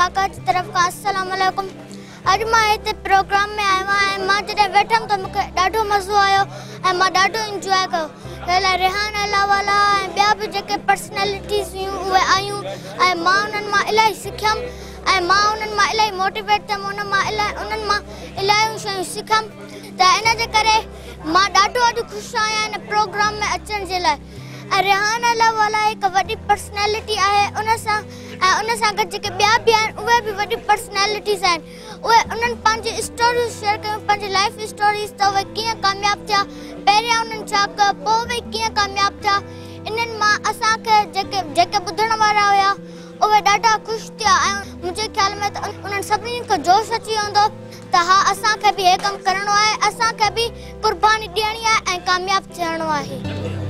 धमाका की तरफ का अस्सलाम वालेकुम। आज मां इते प्रोग्राम में आयो आहियां। मां जॾहिं वेठमि त मूंखे ॾाढो मज़ो आयो ऐं मां ॾाढो इंजॉय कयो। रेहान अलावाला ऐं ॿिया बि जेके पर्सनैलिटीज़ हुयूं उहे आयूं ऐं मां उन्हनि मां इलाही सिखियमि ऐं मां उन्हनि मां इलाही मोटिवेट थियमि। उन्हनि मां इलाही शयूं सिखियमि त इन जे करे मां ॾाढो अॼु ख़ुशि आहियां इन प्रोग्राम में अचण जे लाइ। रेहान अलावाला हिकु वॾी पर्सनैलिटी आहे। उन सां गॾु जेके ॿिया बि आहिनि उहे बि वॾी पर्सनैलिटीज़ आहिनि। उन्हनि पंहिंजी स्टोरीज़ शेयर कयूं, पंहिंजी लाइफ स्टोरीज़ त उहे कीअं कामयाबु थिया, पहिरियां उन्हनि छा कयो, पोइ उहे कीअं कामयाबु थिया। इन्हनि मां असांखे जेके ॿुधण वारा हुया उहे ॾाढा ख़ुशि थिया ऐं मुंहिंजे ख़्याल में त उन्हनि सभिनीनि खे जोश अची वेंदो त हा असांखे बि हे कमु करिणो आहे, असांखे बि क़ुर्बानी ॾियणी आहे ऐं कामयाबु थियणो आहे।